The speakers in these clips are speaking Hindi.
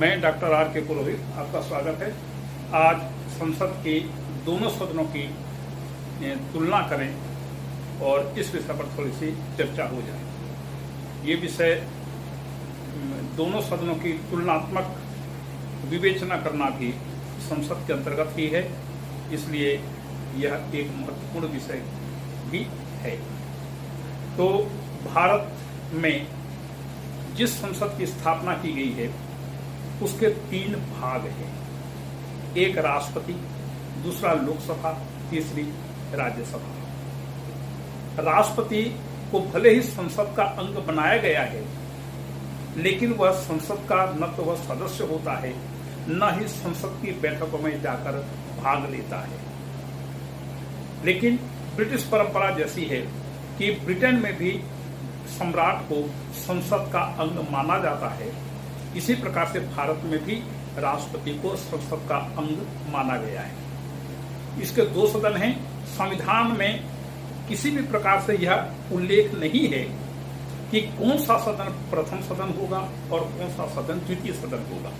मैं डॉक्टर आर के पुरोहित, आपका स्वागत है। आज संसद के दोनों सदनों की तुलना करें और इस विषय पर थोड़ी सी चर्चा हो जाए। ये विषय दोनों सदनों की तुलनात्मक विवेचना करना भी संसद के अंतर्गत ही है, इसलिए यह एक महत्वपूर्ण विषय भी है। तो भारत में जिस संसद की स्थापना की गई है उसके 3 भाग हैं। एक राष्ट्रपति, दूसरा लोकसभा, तीसरी राज्यसभा। राष्ट्रपति को भले ही संसद का अंग बनाया गया है, लेकिन वह संसद का न तो वह सदस्य होता है, न ही संसद की बैठकों में जाकर भाग लेता है। लेकिन ब्रिटिश परंपरा जैसी है कि ब्रिटेन में भी सम्राट को संसद का अंग माना जाता है, इसी प्रकार से भारत में भी राष्ट्रपति को संसद का अंग माना गया है। इसके 2 सदन हैं। संविधान में किसी भी प्रकार से यह उल्लेख नहीं है कि कौन सा सदन प्रथम सदन होगा और कौन सा सदन द्वितीय सदन होगा।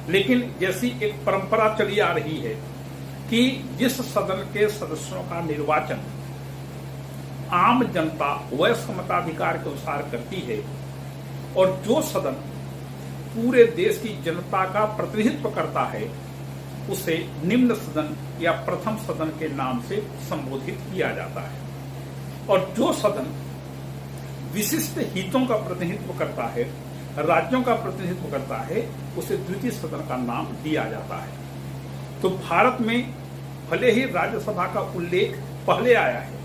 लेकिन जैसी एक परंपरा चली आ रही है कि जिस सदन के सदस्यों का निर्वाचन आम जनता वयस्क मताधिकार के अनुसार करती है और जो सदन पूरे देश की जनता का प्रतिनिधित्व करता है, उसे निम्न सदन या प्रथम सदन के नाम से संबोधित किया जाता है। और जो सदन विशिष्ट हितों का प्रतिनिधित्व करता है, राज्यों का प्रतिनिधित्व करता है, उसे द्वितीय सदन का नाम दिया जाता है। तो भारत में भले ही राज्यसभा का उल्लेख पहले आया है,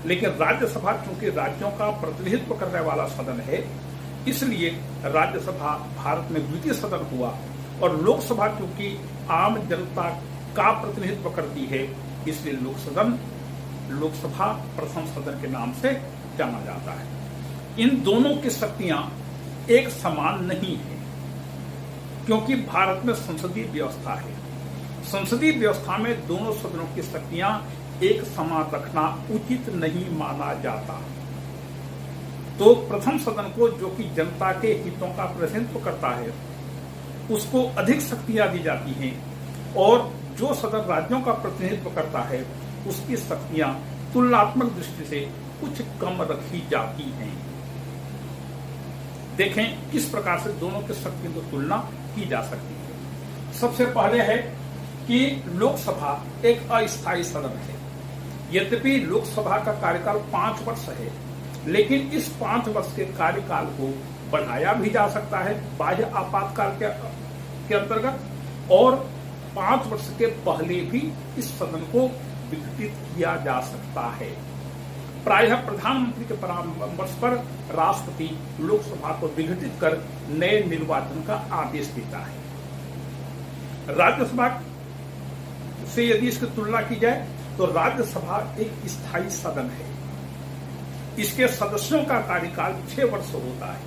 लेकिन राज्यसभा चूंकि राज्यों का प्रतिनिधित्व करने वाला सदन है, इसलिए राज्यसभा भारत में द्वितीय सदन हुआ। और लोकसभा चूंकि आम जनता का प्रतिनिधित्व करती है, इसलिए लोकसभा प्रथम सदन के नाम से जाना जाता है। इन दोनों की शक्तियां एक समान नहीं है, क्योंकि भारत में संसदीय व्यवस्था है। संसदीय व्यवस्था में दोनों सदनों की शक्तियां एक समान रखना उचित नहीं माना जाता। तो प्रथम सदन को, जो कि जनता के हितों का प्रतिनिधित्व करता है, उसको अधिक शक्तियां दी जाती हैं, और जो सदन राज्यों का प्रतिनिधित्व करता है उसकी शक्तियां तुलनात्मक दृष्टि से कुछ कम रखी जाती हैं। देखें किस प्रकार से दोनों की शक्तियों की तुलना की जा सकती है। सबसे पहले है कि लोकसभा एक अस्थायी सदन है। यद्यपि लोकसभा का कार्यकाल 5 वर्ष है, लेकिन इस 5 वर्ष के कार्यकाल को बढ़ाया भी जा सकता है बाह्य आपातकाल के अंतर्गत, और 5 वर्ष के पहले भी इस सदन को विघटित किया जा सकता है। प्रायः प्रधानमंत्री के परामर्श पर राष्ट्रपति लोकसभा को विघटित कर नए निर्वाचन का आदेश देता है। राज्यसभा से यदि इसकी तुलना की जाए तो राज्यसभा एक स्थायी सदन है। इसके सदस्यों का कार्यकाल 6 वर्ष होता है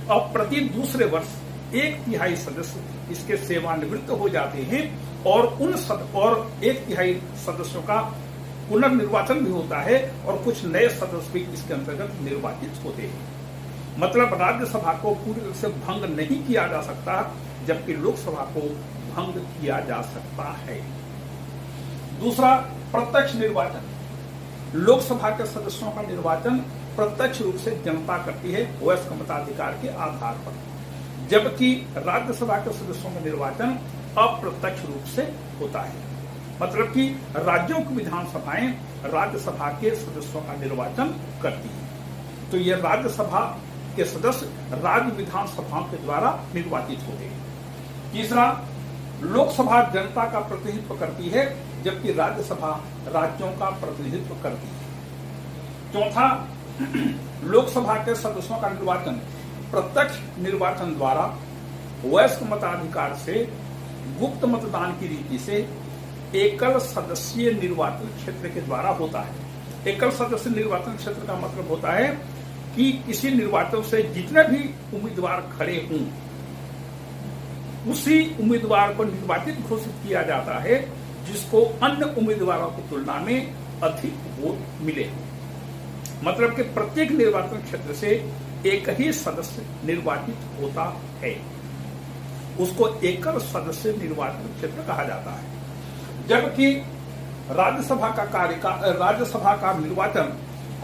और प्रति दूसरे वर्ष 1/3 सदस्य इसके सेवानिवृत्त हो जाते हैं, और और 1/3 सदस्यों का पुनर्निर्वाचन भी होता है, और कुछ नए सदस्य भी इसके अंतर्गत निर्वाचित होते हैं। मतलब राज्यसभा को पूरी तरह से भंग नहीं किया जा सकता, जबकि लोकसभा को भंग किया जा सकता है। दूसरा, प्रत्यक्ष निर्वाचन। लोकसभा के सदस्यों का निर्वाचन प्रत्यक्ष रूप से जनता करती है वयस्क मताधिकार के आधार पर, जबकि राज्यसभा के सदस्यों का निर्वाचन अप्रत्यक्ष रूप से होता है। मतलब कि राज्यों की विधानसभाएं राज्यसभा के सदस्यों का निर्वाचन करती है। तो यह राज्यसभा के सदस्य राज्य विधानसभाओं के द्वारा निर्वाचित होते हैं। तीसरा, लोकसभा जनता का प्रतिनिधित्व करती है, जबकि राज्यसभा राज्यों का प्रतिनिधित्व करती है। चौथा, लोकसभा के सदस्यों का निर्वाचन प्रत्यक्ष निर्वाचन द्वारा वयस्क मताधिकार से गुप्त मतदान की रीति से एकल सदस्यीय निर्वाचन क्षेत्र के द्वारा होता है। एकल सदस्य निर्वाचन क्षेत्र का मतलब होता है कि किसी निर्वाचन से जितने भी उम्मीदवार खड़े हों, उसी उम्मीदवार को निर्वाचित घोषित किया जाता है जिसको अन्य उम्मीदवारों की तुलना में अधिक वोट मिले। मतलब कि प्रत्येक निर्वाचन क्षेत्र से एक ही सदस्य निर्वाचित होता है। उसको एकल सदस्य निर्वाचन क्षेत्र कहा जाता है। जबकि राज्यसभा का निर्वाचन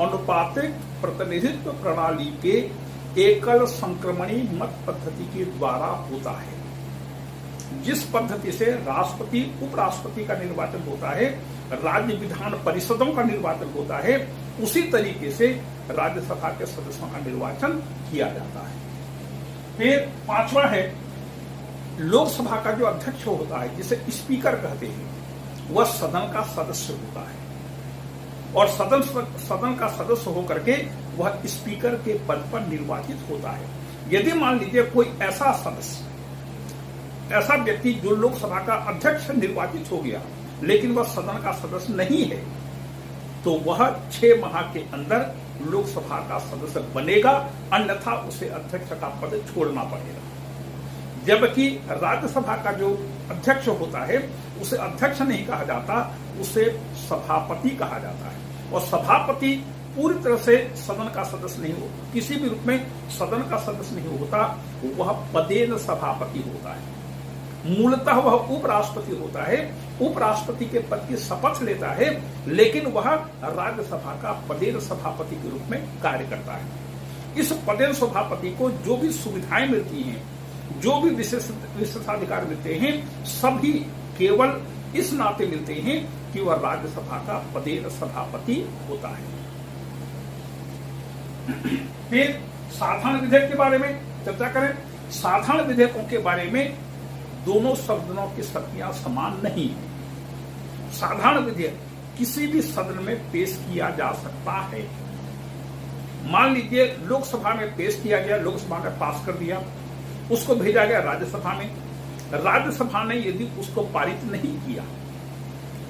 अनुपातिक प्रतिनिधित्व प्रणाली के एकल संक्रमणी मत पद्धति के द्वारा होता है। जिस पद्धति से राष्ट्रपति उपराष्ट्रपति का निर्वाचन होता है, राज्य विधान परिषदों का निर्वाचन होता है, उसी तरीके से राज्यसभा के सदस्यों का निर्वाचन किया जाता है। फिर पांचवा है, लोकसभा का जो अध्यक्ष होता है, जिसे स्पीकर कहते हैं, वह सदन का सदस्य होता है और सदन का सदस्य होकर के वह स्पीकर के पद पर निर्वाचित होता है। यदि मान लीजिए कोई ऐसा व्यक्ति जो लोकसभा का अध्यक्ष निर्वाचित हो गया लेकिन वह सदन का सदस्य नहीं है, तो वह 6 माह के अंदर लोकसभा का सदस्य बनेगा, अन्यथा उसे अध्यक्ष का पद छोड़ना पड़ेगा। जबकि राज्यसभा का जो अध्यक्ष होता है उसे अध्यक्ष नहीं कहा जाता, उसे सभापति कहा जाता है। और सभापति पूरी तरह से सदन का सदस्य नहीं होता, किसी भी रूप में सदन का सदस्य नहीं होता, वह पदेन सभापति होता है। मूलतः वह उपराष्ट्रपति होता है, उपराष्ट्रपति के पद की शपथ लेता है, लेकिन वह राज्यसभा का पदेन सभापति के रूप में कार्य करता है। इस पदेन सभापति को जो भी सुविधाएं मिलती हैं, जो भी विशेषाधिकार मिलते हैं, सभी केवल इस नाते मिलते हैं कि वह राज्यसभा का पदेन सभापति होता है। फिर साधारण विधेयक के बारे में चर्चा करें। साधारण विधेयकों के बारे में दोनों सदनों की शक्तियां समान नहीं है। साधारण विधेयक किसी भी सदन में पेश किया जा सकता है। मान लीजिए लोकसभा में पेश किया गया, लोकसभा ने पास कर दिया, उसको भेजा गया राज्यसभा में, राज्यसभा ने यदि उसको पारित नहीं किया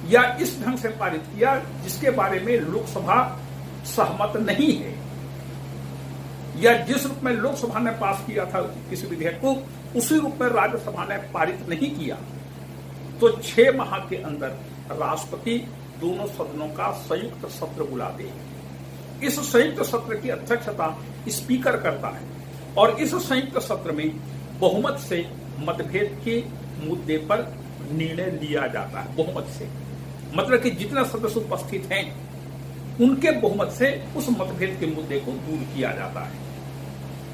या इस ढंग से पारित किया जिसके बारे में लोकसभा सहमत नहीं है, या जिस रूप में लोकसभा ने पास किया था किसी विधेयक को उसी रूप में राज्यसभा ने पारित नहीं किया, तो 6 माह के अंदर राष्ट्रपति दोनों सदनों का संयुक्त सत्र बुलाते हैं। इस संयुक्त सत्र की अध्यक्षता स्पीकर करता है और इस संयुक्त सत्र में बहुमत से मतभेद के मुद्दे पर निर्णय लिया जाता है। बहुमत से मतलब कि जितना सदस्य उपस्थित हैं उनके बहुमत से उस मतभेद के मुद्दे को दूर किया जाता है।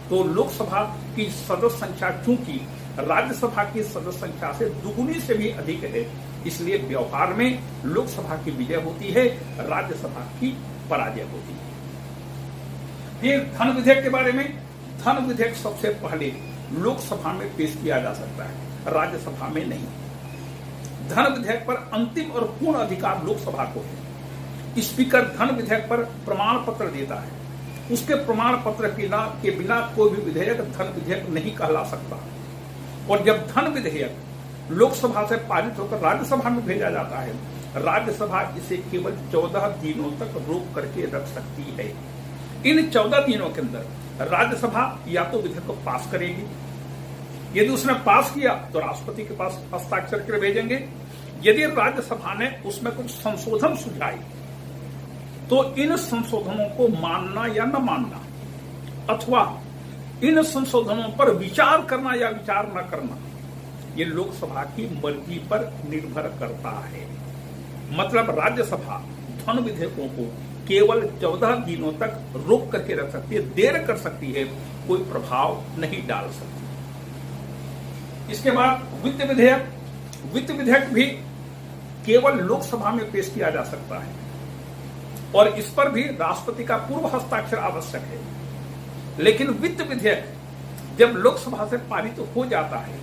तो लोकसभा की सदस्य संख्या चूंकि राज्यसभा की सदस्य संख्या से दुगुनी से भी अधिक है, इसलिए व्यवहार में लोकसभा की विजय होती है, राज्यसभा की पराजय होती है। फिर धन विधेयक के बारे में, धन विधेयक सबसे पहले लोकसभा में पेश किया जा सकता है, राज्यसभा में नहीं। धन विधेयक पर अंतिम और पूर्ण अधिकार लोकसभा को है। स्पीकर धन विधेयक पर प्रमाण पत्र देता है, उसके प्रमाण पत्र के बिना कोई भी विधेयक धन विधेयक नहीं कहला सकता। और जब धन विधेयक लोकसभा से पारित होकर राज्यसभा में भेजा जाता है, राज्यसभा इसे केवल 14 दिनों तक रोक करके रख सकती है। इन 14 दिनों के अंदर राज्यसभा या तो विधेयक को पास करेगी, यदि उसने पास किया तो राष्ट्रपति के पास हस्ताक्षर कर भेजेंगे। यदि राज्यसभा ने उसमें कुछ संशोधन सुझाए तो इन संशोधनों को मानना या न मानना अथवा इन संशोधनों पर विचार करना या विचार न करना, ये लोकसभा की मर्जी पर निर्भर करता है। मतलब राज्यसभा धन विधेयकों को केवल 14 दिनों तक रोक करके रख सकती है, देर कर सकती है, कोई प्रभाव नहीं डाल सकती। इसके बाद वित्त विधेयक, वित्त विधेयक भी केवल लोकसभा में पेश किया जा सकता है और इस पर भी राष्ट्रपति का पूर्व हस्ताक्षर आवश्यक है। लेकिन वित्त विधेयक जब लोकसभा से पारित हो जाता है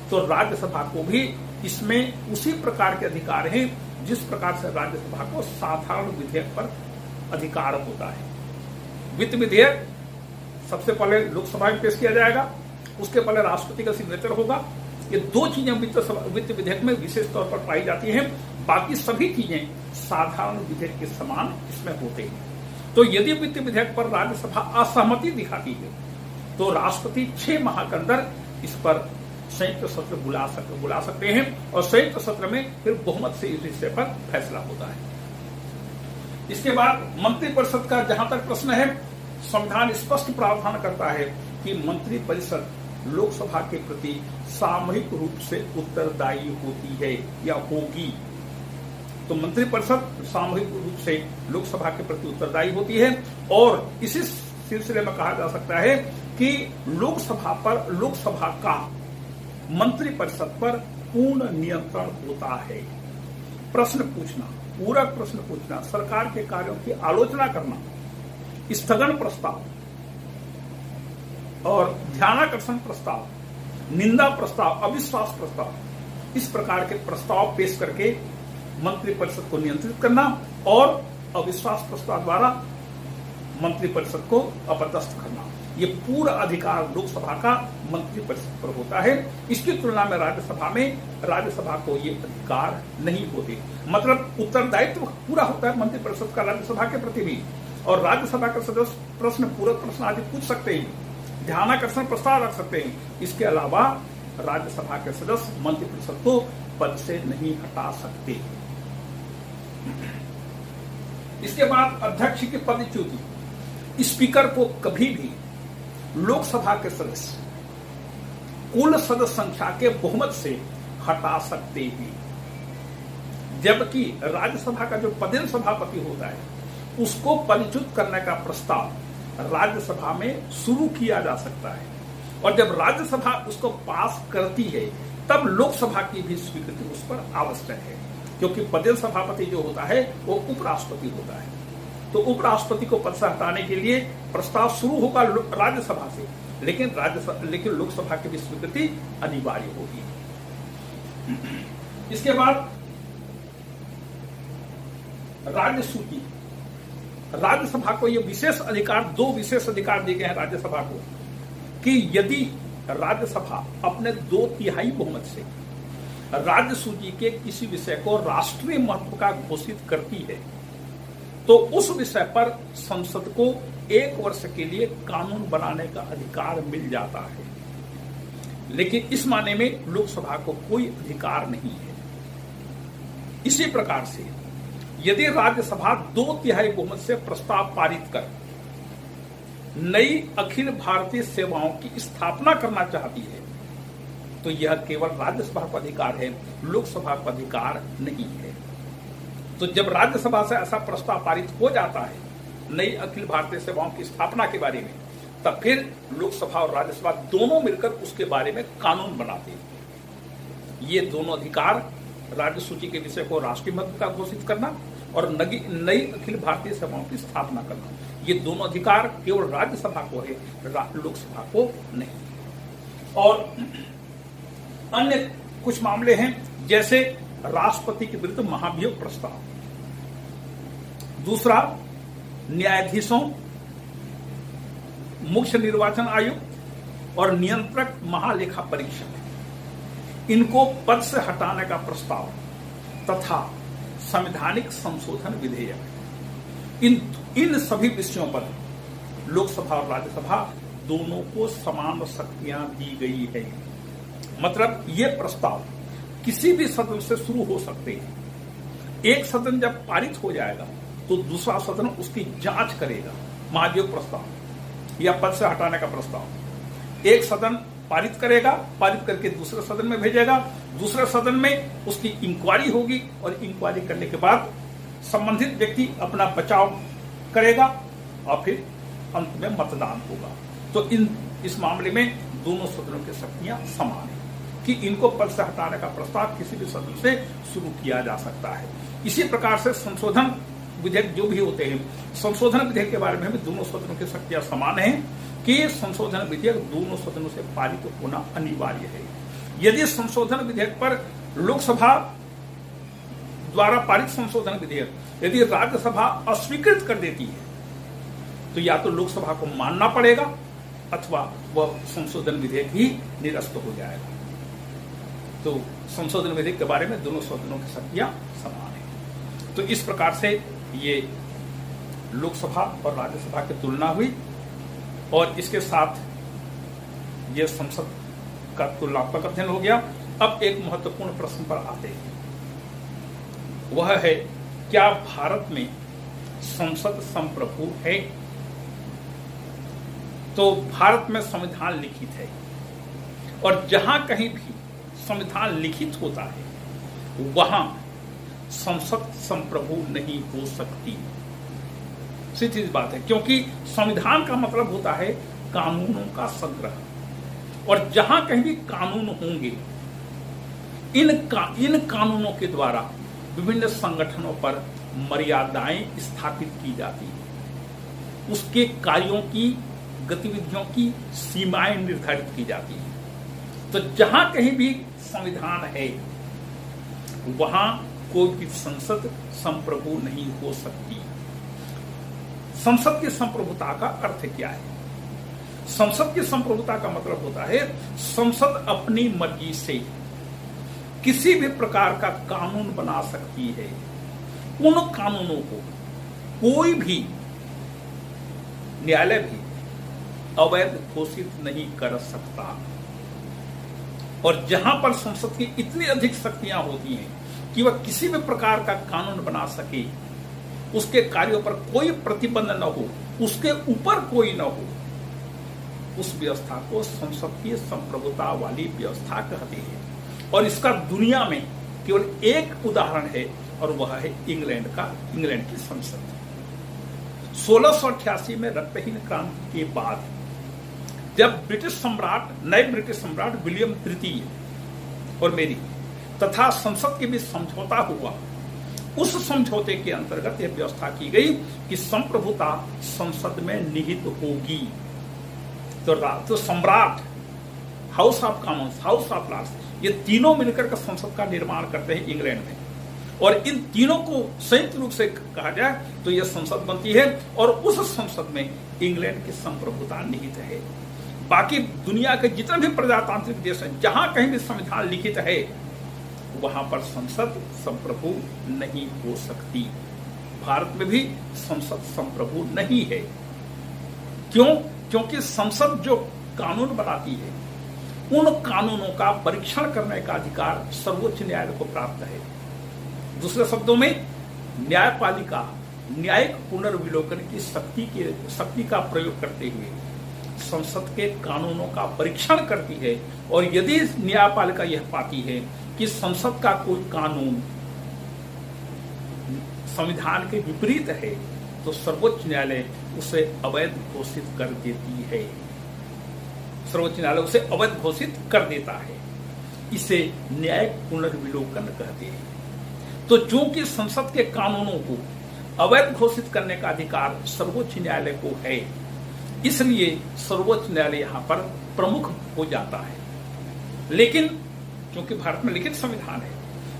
तो राज्यसभा को भी इसमें उसी प्रकार के अधिकार हैं जिस प्रकार से राज्यसभा को साधारण विधेयक पर अधिकार होता है। वित्त विधेयक सबसे पहले लोकसभा में पेश किया जाएगा, उसके पहले राष्ट्रपति का सिग्नेचर होगा। ये 2 चीजें वित्त विधेयक में विशेष तौर पर पाई जाती हैं, बाकी सभी चीजें साधारण विधेयक के समान इसमें होते हैं। तो यदि वित्त विधेयक पर राज्यसभा असहमति दिखाती है तो राष्ट्रपति 6 माह के अंदर इस पर संयुक्त सत्र बुला सकते हैं और संयुक्त सत्र में फिर बहुमत से इस विषय पर फैसला होता है। इसके बाद मंत्रिपरिषद का जहां तक प्रश्न है, संविधान स्पष्ट प्रावधान करता है कि मंत्रिपरिषद लोकसभा के प्रति सामूहिक रूप से उत्तरदायी होती है या होगी। तो मंत्रिपरिषद सामूहिक रूप से लोकसभा के प्रति उत्तरदायी होती है और इसी सिलसिले में कहा जा सकता है कि लोकसभा का मंत्रिपरिषद पर पूर्ण नियंत्रण होता है। प्रश्न पूछना, पूरक प्रश्न पूछना, सरकार के कार्यों की आलोचना करना, स्थगन प्रस्ताव और ध्यानाकर्षण प्रस्ताव, निंदा प्रस्ताव, अविश्वास प्रस्ताव, इस प्रकार के प्रस्ताव पेश करके मंत्रिपरिषद को नियंत्रित करना और अविश्वास प्रस्ताव द्वारा मंत्रिपरिषद को अपदस्थ करना, ये पूरा अधिकार लोकसभा का मंत्रिपरिषद पर होता है। इसकी तुलना में राज्यसभा को ये अधिकार नहीं होते। मतलब उत्तरदायित्व पूरा होता है मंत्रिपरिषद का राज्यसभा के प्रति भी, और राज्यसभा के सदस्य प्रश्न, पूरक प्रश्न आदि पूछ सकते हैं, ध्यानाकर्षण प्रस्ताव रख सकते हैं। इसके अलावा राज्यसभा के सदस्य मंत्रिपरिषद को पद से नहीं हटा सकते। इसके बाद अध्यक्ष की पदच्युति, स्पीकर को कभी भी लोकसभा के सदस्य कुल सदस्य संख्या के बहुमत से हटा सकते हैं, जबकि राज्यसभा का जो पदेन सभापति होता है उसको पदच्युत करने का प्रस्ताव राज्यसभा में शुरू किया जा सकता है, और जब राज्यसभा उसको पास करती है तब लोकसभा की भी स्वीकृति उस पर आवश्यक है, क्योंकि पदेन सभापति जो होता है वो उपराष्ट्रपति होता है। तो उपराष्ट्रपति को पद से हटाने के लिए प्रस्ताव शुरू होगा राज्यसभा से, लेकिन लोकसभा की भी स्वीकृति अनिवार्य होगी। इसके बाद राज्य सूची, राज्यसभा को ये विशेष अधिकार, दो विशेष अधिकार दिए गए हैं राज्यसभा को कि यदि राज्यसभा अपने 2/3 बहुमत से राज्य सूची के किसी विषय को राष्ट्रीय महत्व का घोषित करती है तो उस विषय पर संसद को 1 वर्ष के लिए कानून बनाने का अधिकार मिल जाता है, लेकिन इस माने में लोकसभा को कोई अधिकार नहीं है। इसी प्रकार से यदि राज्यसभा 2/3 बहुमत से प्रस्ताव पारित कर नई अखिल भारतीय सेवाओं की स्थापना करना चाहती है तो यह केवल राज्यसभा का अधिकार है, लोकसभा का अधिकार नहीं है। तो जब राज्यसभा से ऐसा प्रस्ताव पारित हो जाता है नई अखिल भारतीय सेवाओं की स्थापना के बारे में, तब फिर लोकसभा और राज्यसभा दोनों मिलकर उसके बारे में कानून बनाते हैं। ये दोनों अधिकार, राज्य सूची के विषय को राष्ट्रीय महत्व का घोषित करना और नई अखिल भारतीय सेवाओं की स्थापना करना, ये दोनों अधिकार केवल राज्यसभा को है, लोकसभा को नहीं। और अन्य कुछ मामले हैं, जैसे राष्ट्रपति के विरुद्ध महाभियोग प्रस्ताव, दूसरा न्यायाधीशों, मुख्य निर्वाचन आयुक्त और नियंत्रक महालेखा परीक्षक, इनको पद से हटाने का प्रस्ताव तथा संवैधानिक संशोधन विधेयक, इन सभी विषयों पर लोकसभा और राज्यसभा दोनों को समान शक्तियां दी गई है। मतलब ये प्रस्ताव किसी भी सदन से शुरू हो सकते हैं। एक सदन जब पारित हो जाएगा तो दूसरा सदन उसकी जांच करेगा। महाभियोग प्रस्ताव या पद से हटाने का प्रस्ताव एक सदन पारित करेगा, पारित करके दूसरे सदन में भेजेगा, दूसरे सदन में उसकी इंक्वायरी होगी और इंक्वायरी करने के बाद संबंधित व्यक्ति अपना बचाव करेगा और फिर अंत में मतदान होगा। तो इस मामले में दोनों सदनों की शक्तियां समान है कि इनको पद से हटाने का प्रस्ताव किसी भी सदन से शुरू किया जा सकता है। इसी प्रकार से संशोधन विधेयक जो भी होते हैं, संशोधन विधेयक के बारे में भी दोनों सदनों की शक्तियां समान है कि संशोधन विधेयक दोनों सदनों से पारित होना अनिवार्य है। यदि संशोधन विधेयक पर लोकसभा द्वारा पारित संशोधन विधेयक यदि राज्यसभा अस्वीकृत कर देती है तो या तो लोकसभा को मानना पड़ेगा अथवा वह संशोधन विधेयक ही निरस्त हो जाएगा। तो संशोधन विधेयक के बारे में दोनों सदनों की शक्तियां समान है। तो इस प्रकार से ये लोकसभा और राज्यसभा की तुलना हुई और इसके साथ ये संसद का तुलनात्मक अध्ययन हो गया। अब एक महत्वपूर्ण प्रश्न पर आते हैं, वह है क्या भारत में संसद संप्रभु है? तो भारत में संविधान लिखित है, और जहां कहीं भी संविधान लिखित होता है वहां संसद संप्रभु नहीं हो सकती। सीधी बात है, क्योंकि संविधान का मतलब होता है कानूनों का संग्रह, और जहां कहीं भी कानून होंगे इन कानूनों के द्वारा विभिन्न संगठनों पर मर्यादाएं स्थापित की जाती है, उसके कार्यों की गतिविधियों की सीमाएं निर्धारित की जाती है। तो जहां कहीं भी संविधान है वहां कोई भी संसद संप्रभु नहीं हो सकती। संसद की संप्रभुता का अर्थ क्या है? संसद की संप्रभुता का मतलब होता है संसद अपनी मर्जी से किसी भी प्रकार का कानून बना सकती है। उन कानूनों को कोई भी न्यायालय भी अवैध घोषित नहीं कर सकता। और जहां पर संसद की इतनी अधिक शक्तियां होती हैं कि वह किसी भी प्रकार का कानून बना सके, उसके कार्यों पर कोई प्रतिबंध न हो, उसके ऊपर कोई न हो, उस व्यवस्था को संसद की संप्रभुता वाली व्यवस्था कहते हैं। और इसका दुनिया में केवल एक उदाहरण है और वह है इंग्लैंड की संसद। 1688 में रक्तहीन क्रांति के बाद जब नए ब्रिटिश सम्राट विलियम तृतीय और मेरी तथा संसद के बीच समझौता हुआ, उस समझौते के अंतर्गत यह व्यवस्था की गई कि संप्रभुता संसद में निहित होगी। तो सम्राट, House of Commons, House of Lords, ये तीनों मिलकर के संसद का निर्माण करते हैं इंग्लैंड में। और इन तीनों को संयुक्त रूप से कहा जाए तो यह संसद बनती है, और उस संसद में इंग्लैंड की संप्रभुता निहित है। बाकी दुनिया के जितने भी प्रजातांत्रिक देश हैं, जहां कहीं भी संविधान लिखित है वहां पर संसद संप्रभु नहीं हो सकती। भारत में भी संसद संप्रभु नहीं है। क्यों? क्योंकि संसद जो कानून बनाती है उन कानूनों का परीक्षण करने का अधिकार सर्वोच्च न्यायालय को प्राप्त है। दूसरे शब्दों में न्यायपालिका न्यायिक पुनर्विलोकन की शक्ति का प्रयोग करते हुए संसद के कानूनों का परीक्षण करती है, और यदि न्यायपालिका यह पाती है कि संसद का कोई कानून संविधान के विपरीत है तो सर्वोच्च न्यायालय उसे अवैध घोषित कर देती है। सर्वोच्च न्यायालय उसे अवैध घोषित कर देता है। इसे न्यायिक पुनर्विलोकन कहते हैं। तो चूंकि संसद के कानूनों को अवैध घोषित करने का अधिकार सर्वोच्च न्यायालय को है, इसलिए सर्वोच्च न्यायालय यहां पर प्रमुख हो जाता है। लेकिन क्योंकि भारत में लिखित संविधान है,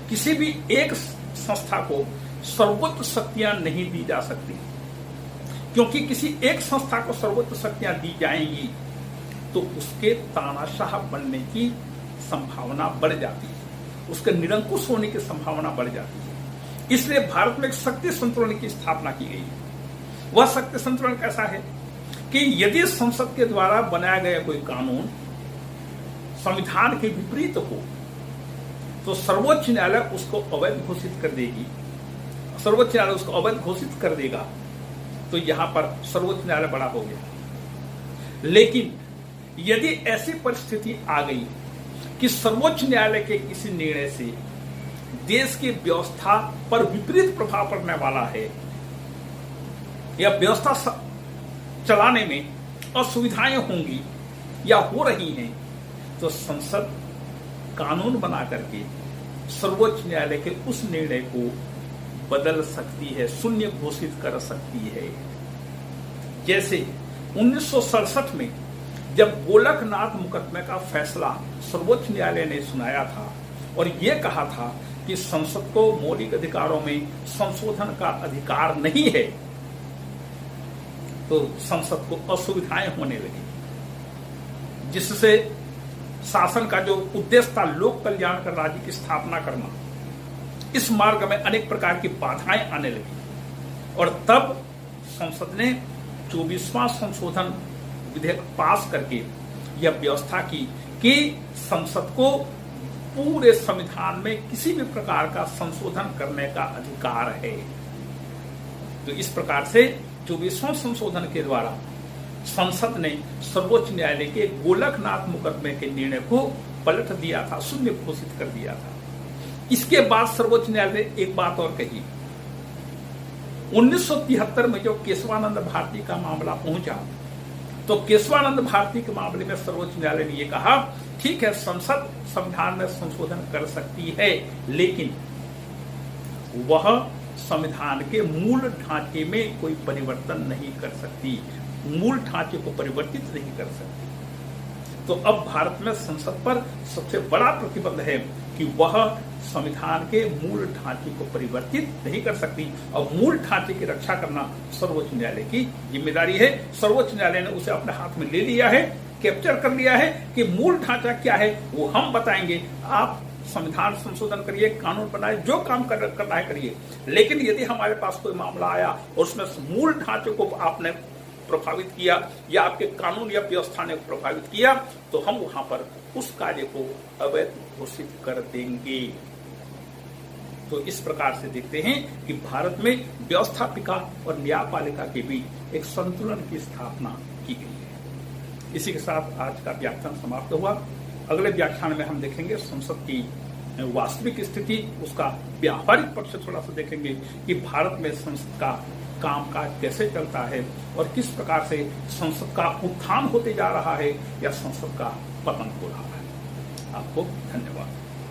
किसी भी एक संस्था को सर्वोच्च शक्तियां नहीं दी जा सकती, क्योंकि किसी एक संस्था को सर्वोच्च शक्तियां दी जाएंगी तो उसके तानाशाह बनने की संभावना बढ़ जाती है, उसके निरंकुश होने की संभावना बढ़ जाती है। इसलिए भारत में एक शक्ति संतुलन की स्थापना की गई है। वह शक्ति संतुलन कैसा है कि यदि संसद के द्वारा बनाया गया कोई कानून संविधान के विपरीत हो तो सर्वोच्च न्यायालय उसको अवैध घोषित कर देगी, सर्वोच्च न्यायालय उसको अवैध घोषित कर देगा, तो यहां पर सर्वोच्च न्यायालय बड़ा हो गया। लेकिन यदि ऐसी परिस्थिति आ गई कि सर्वोच्च न्यायालय के किसी निर्णय से देश की व्यवस्था पर विपरीत प्रभाव पड़ने वाला है या व्यवस्था चलाने में असुविधाएं होंगी या हो रही हैं, तो संसद कानून बना करके सर्वोच्च न्यायालय के उस निर्णय को बदल सकती है, शून्य घोषित कर सकती है। जैसे 1967 में जब गोलकनाथ मुकदमे का फैसला सर्वोच्च न्यायालय ने सुनाया था और यह कहा था कि संसद को मौलिक अधिकारों में संशोधन का अधिकार नहीं है, तो संसद को असुविधाएं होने लगी, जिससे शासन का जो उद्देश्य था लोक कल्याणकारी राज्य की स्थापना करना, इस मार्ग में अनेक प्रकार की बाधाएं आने लगी। और तब संसद ने 24वां संशोधन विधेयक पास करके यह व्यवस्था की कि संसद को पूरे संविधान में किसी भी प्रकार का संशोधन करने का अधिकार है। तो इस प्रकार से 24वां संशोधन के द्वारा संसद ने सर्वोच्च न्यायालय के गोलकनाथ मुकदमे के निर्णय को पलट दिया था, शून्य घोषित कर दिया था। इसके बाद सर्वोच्च न्यायालय ने एक बात और कही, 1973 में जो केशवानंद भारती का मामला पहुंचा, तो केशवानंद भारती के मामले में सर्वोच्च न्यायालय ने यह कहा, ठीक है, संसद संविधान में संशोधन कर सकती है, लेकिन वह संविधान के मूल ढांचे में कोई परिवर्तन नहीं कर सकती, मूल ढांचे को परिवर्तित नहीं कर सकती। तो अब भारत में संसद पर सबसे बड़ा प्रतिबंध है कि वह संविधान के मूल ढांचे को परिवर्तित नहीं कर सकती, और मूल ढांचे की रक्षा करना सर्वोच्च न्यायालय की जिम्मेदारी है। सर्वोच्च न्यायालय ने उसे अपने हाथ में ले लिया है, कैप्चर कर लिया है कि मूल ढांचा क्या है वो हम बताएंगे, आप संविधान संशोधन करिए, कानून बनाए, जो काम करना है करिए, लेकिन यदि हमारे पास कोई मामला आया और उसमें मूल ढांचे को आपने प्रभावित किया या आपके कानून या व्यवस्था ने प्रभावित किया, तो हम वहां पर उस कार्य को अवैध घोषित कर देंगे। तो इस प्रकार से देखते हैं कि भारत में व्यवस्थापिका और न्यायपालिका के बीच एक संतुलन की स्थापना की गई है। इसी के साथ आज का व्याख्यान समाप्त हुआ। अगले व्याख्यान में हम देखेंगे संसद की वास्तविक स्थिति, उसका व्यावहारिक पक्ष थोड़ा सा देखेंगे कि भारत में संसद का कामकाज कैसे चलता है और किस प्रकार से संसद का उत्थान होते जा रहा है या संसद का पतन हो रहा है। आपको धन्यवाद।